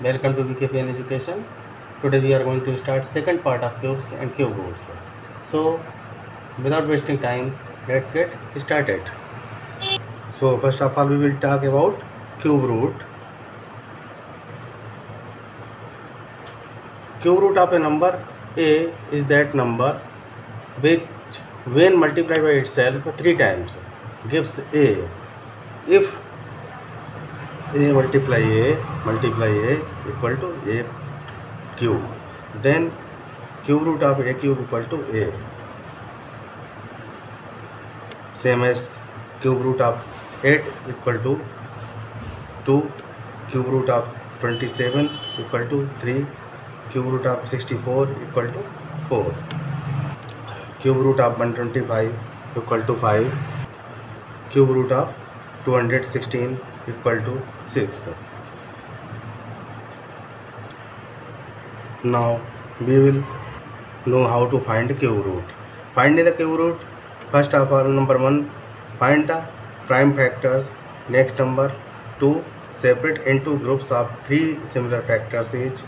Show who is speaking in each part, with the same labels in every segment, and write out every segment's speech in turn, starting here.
Speaker 1: Welcome to BKPN Education. Today we are going to start second part of cubes and cube roots. So without wasting time, let's get started. So first of all we will talk about cube root. Cube root of a number a is that number which when multiplied by itself 3 times gives a. If a multiply a equal to a cube, then cube root of a cube equal to a. Same as cube root of 8 equal to 2, cube root of 27 equal to 3, cube root of 64 equal to 4, cube root of 125 equal to 5, cube root of 216 equal to 6. Now we will know how to find cube root. Finding the cube root, first of all, number 1, find the prime factors. Next, number 2, separate into groups of 3 similar factors each.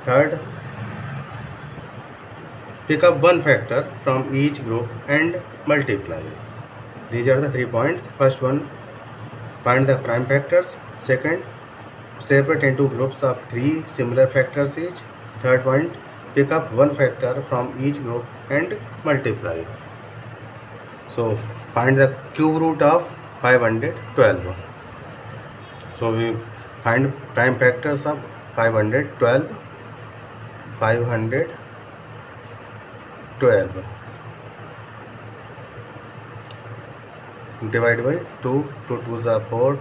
Speaker 1: Third, pick up one factor from each group and multiply. These are the 3 points. First one, find the prime factors. Second, separate into groups of 3 similar factors each. Third point, pick up one factor from each group and multiply. So find the cube root of 512. So we find prime factors of 512. Divide by 2, 2 2s are 4,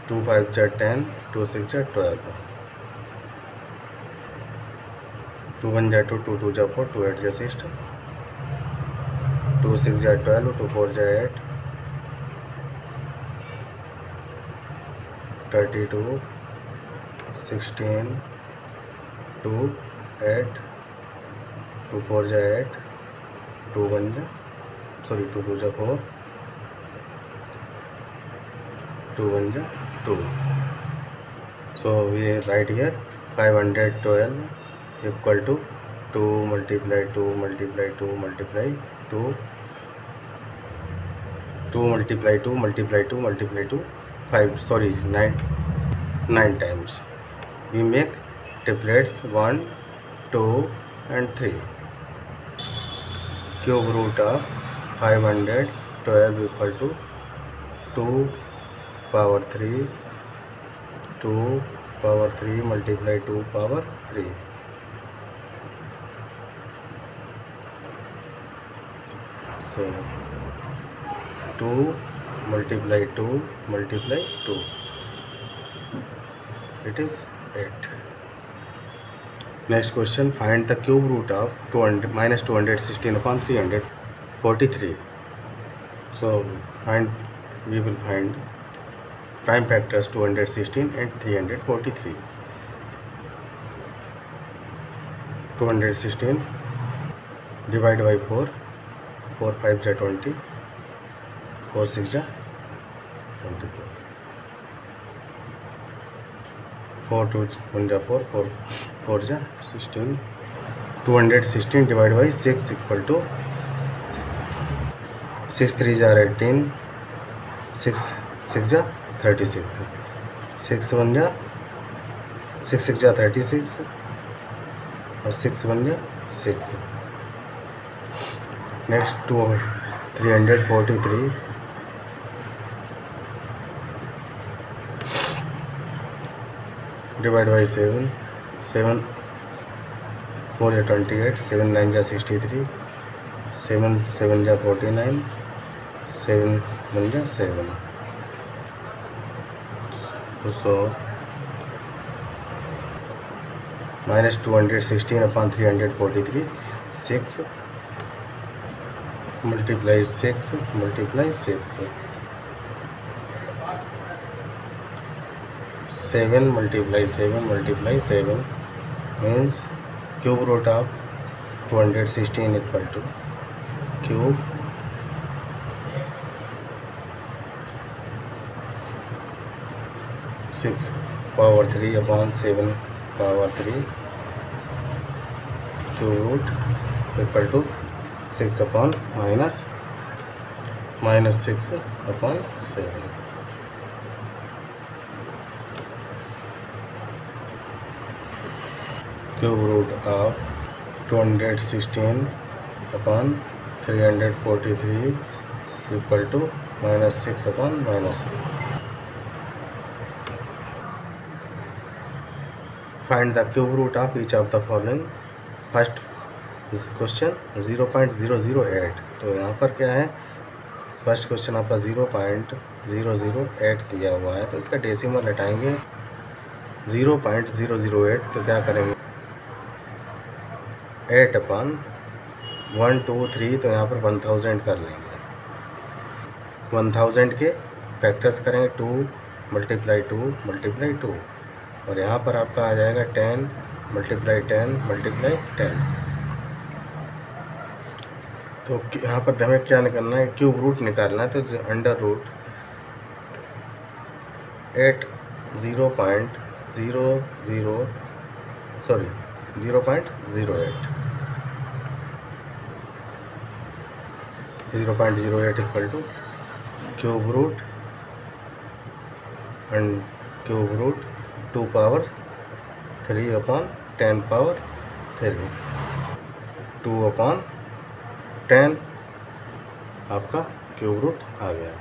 Speaker 1: 2 5s are 10, 2 6s are 12, 2 1s are 2, 2 2s are 4, 2 8s are 16, 2 6s are 12, 2 4s are 8, 32, 16, 2 8, 2 4s are 8, 2 1s are 2 2s are 4, 2 1s are 2. So we write here 512 equal to 2 multiply 2 multiply 2 multiply 2, 2 multiply 2 multiply 2 multiply 2, 9 times. We make triplets 1, 2 and 3. Cube root of 512 equal to 2 power 3, 2 power 3 multiply 2 power 3. So 2 multiply 2 multiply 2, it is 8. Next question, find the cube root of minus 216 upon 343. So we will find prime factors 216 and 343. 216 divide by 4, 4 5s are 20, 4 6s are 24, 4 2 1s are 4, 4 4s are 16. 216 divided by 6 equal to 6 3s are 18, 6 6s are 36, 6 1s are 6 6s are 36 और 6 1s are 6. Next, 343 divided by 7, 7 4 are 28, 7 9 are 63, 7 7 are 49, 7 1 are 7. So minus 216 upon 343, 6 multiply 6 multiply 6, 7 multiply 7 multiply 7 means cube root of 216 equal to cube 6 power 3 upon 7 power 3 cube root equal to 6 upon minus 6 upon 7। Cube root of 216 upon 343 equal to -6 upon -6। Find the cube root of each of the following. First question 0.008, तो यहाँ पर क्या है, first question आपका 0.008 दिया हुआ है, तो इसका डेसिमल हटाएंगे 0.008, तो क्या करेंगे 8 अपॉन 1 2 3, तो यहाँ पर 1000 कर लेंगे। 1000 के फैक्टर्स करेंगे 2 मल्टीप्लाई 2 मल्टीप्लाई 2, और यहाँ पर आपका आ जाएगा 10 मल्टीप्लाई 10 मल्टीप्लाई 10। तो यहाँ पर हमें क्या निकालना है, क्यूब रूट निकालना है, तो under root 0.08 equal to cube root 2 power 3 upon 10 power 3, 2 upon 10 आपका क्यूब रूट आ गया।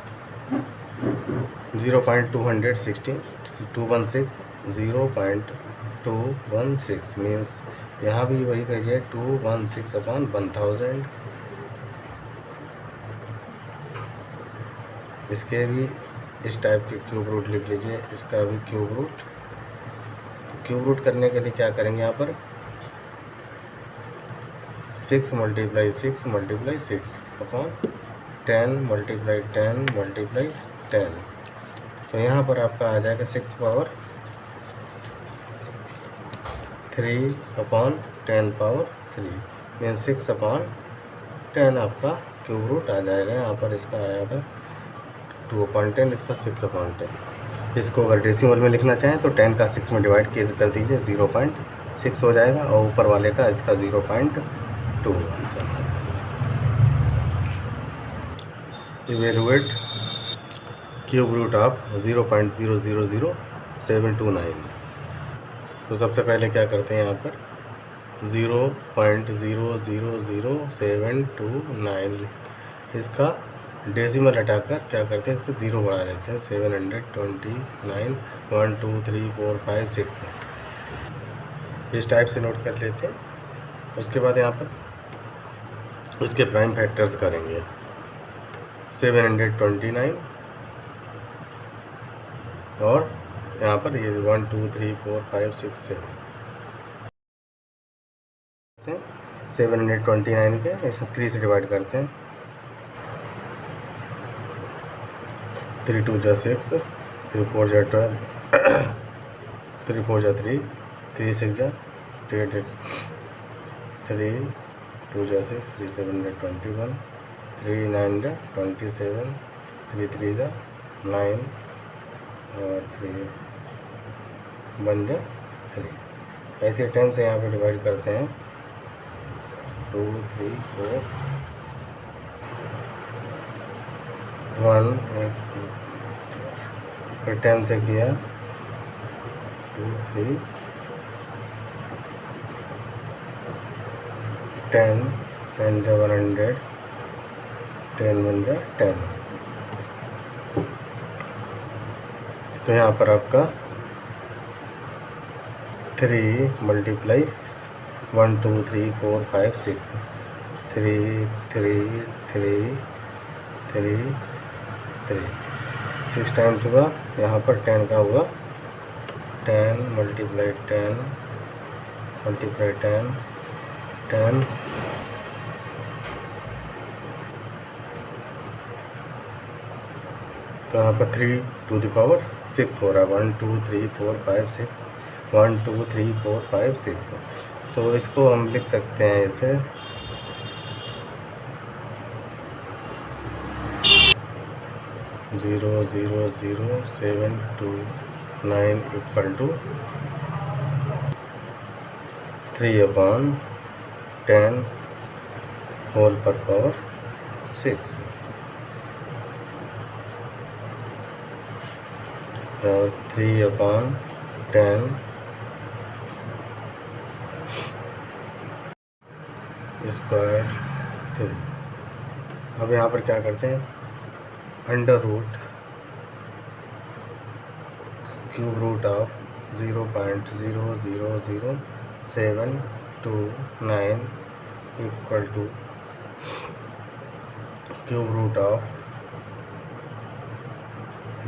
Speaker 1: 0.216 मीन्स यहाँ भी वही कहिए 216 अपॉन 1000। इसके भी इस टाइप के क्यूब रूट लिख लीजिए, इसका भी क्यूब रूट करने के लिए क्या करेंगे, यहाँ पर 6 multiply 6 multiply 6 upon 10 multiply 10 multiply 10, तो यहाँ पर आपका आ जाएगा 6 power 3 upon 10 power 3 mean 6 upon 10 आपका क्यूब रूट आ जाएगा। यहाँ पर इसका आया था 2 अपॉन 10, इसका 6 अपॉन 10। इसको अगर डेसिमल में लिखना चाहें तो 10 का 6 में डिवाइड कर दीजिए, 0.6 हो जाएगा, और ऊपर वाले का इसका 0.2 आंसर है। Evaluate cube root of 0.000729। तो सबसे पहले क्या करते हैं, यहाँ पर 0.000729 इसका डेसिमल हटाकर क्या करते हैं, इसको 0 बढ़ा लेते हैं, 729 1 2 3 4 5 6 इस टाइप से नोट कर लेते हैं। उसके बाद यहाँ पर इसके प्राइम फैक्टर्स करेंगे 729, और यहाँ पर ये 1 2 3 4 5 6 729 के इसे 3 से डिवाइड करते हैं, 3 2 जा 6, 3 4 जा 12, 3 4 जा 3, 3 6 जा 8, 3 2 जा 6, 3 7 जा 21, 3 9 जा 27, 3 3 जा 9, और 3 1 जा 3। ऐसे 10 से यहाँ पे डिवाइड करते हैं, 2 3 4 1, फिर 10 से किया 2 3 10 10 जा 100, 10 1 जा 10। तो यहाँ पर आपका 3 मल्टीप्लाई 1 2 3 4 5 6 3 3 3 3 3 6 टाइम्स हुआ। यहाँ पर 10 का हुआ 10 मल्टीप्लाई 10 मल्टीप्लाई 10 10 तो यहाँ पर 3 टू द पावर 6 हो रहा है, 1 2 3 4 5 6 1 2 3 4 5 6। तो इसको हम लिख सकते हैं इसे 0.000729 9 इक्वल टू 3/10 होल पर पावर 6 और 3/10 स्क्वायर 3। अब यहाँ पर क्या करते हैं, under root cube root of 0.0000729 equal to cube root of,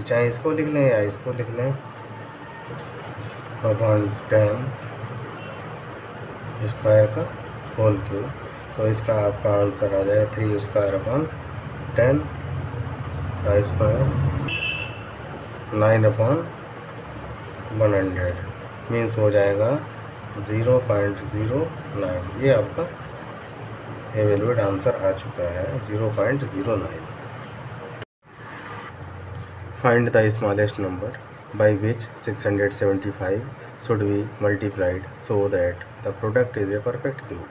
Speaker 1: चाहे इसको लिख लें या इसको लिख लें, अपॉन 10 स्क्वायर का होल क्यूब। तो इसका आपका आंसर आ जाएगा 3 स्क्वायर अपॉन 10 स्क्वायर 9/100 मीन्स हो जाएगा 0.09। ये आपका एवेल्यूएट आंसर आ चुका है 0.09। Find the smallest number by which 675 should be multiplied so that the product is a perfect cube.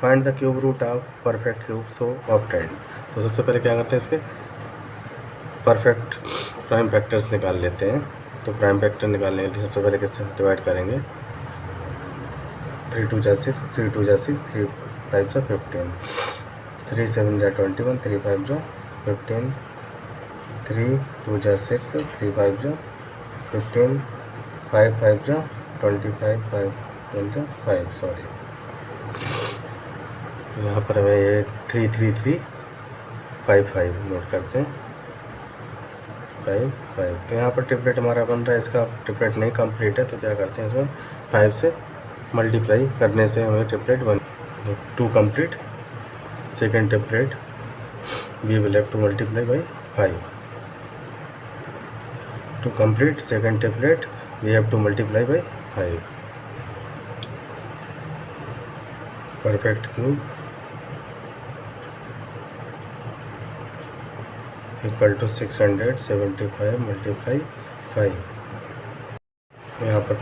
Speaker 1: Find the cube root of perfect cube so obtained। तो सबसे पहले क्या करते हैं, इसके परफेक्ट प्राइम फैक्टर्स निकाल लेते हैं। तो प्राइम फैक्टर निकालने के लिए सबसे पहले किससे डिवाइड करेंगे, 3 2 जा 6, 3 2 जा 6, 3 5 जा 15, 3 7 जा 21, 3 5 जा 15, 3 2 जा 6, 3 5 जा 15, 5 5 जा 25, 5 1 जा 5, सॉरी। यहाँ पर हमें ये 3 3 3 5 5 नोट करते हैं, 5 5। तो यहाँ पर ट्रिपलेट हमारा बन रहा है, इसका ट्रिपलेट नहीं कंप्लीट है तो क्या करते हैं, इसमें 5 से मल्टीप्लाई करने से हमें triplet 2 complete. Second triplet we will have to multiply by 5 to complete second triplet we have to multiply by 5। perfect cube equal to 675 multiply 5। यहाँ पर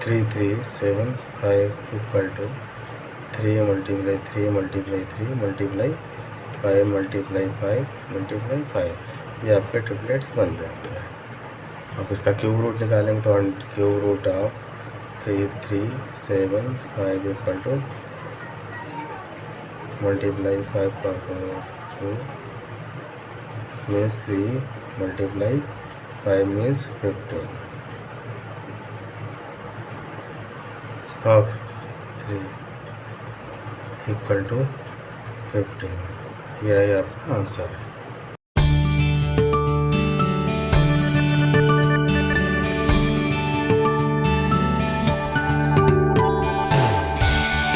Speaker 1: 3375 equal to 3 multiply 3 multiply 3 multiply 5 multiply 5 multiply 5। ये आपके triplets बन जाएंगे। अब इसका cube root निकालेंगे तो cube root of 335 equal to multiply 5 पर 2 means 3 multiply 5 means 15 of 3 equal to 15। यह आपका आंसर है।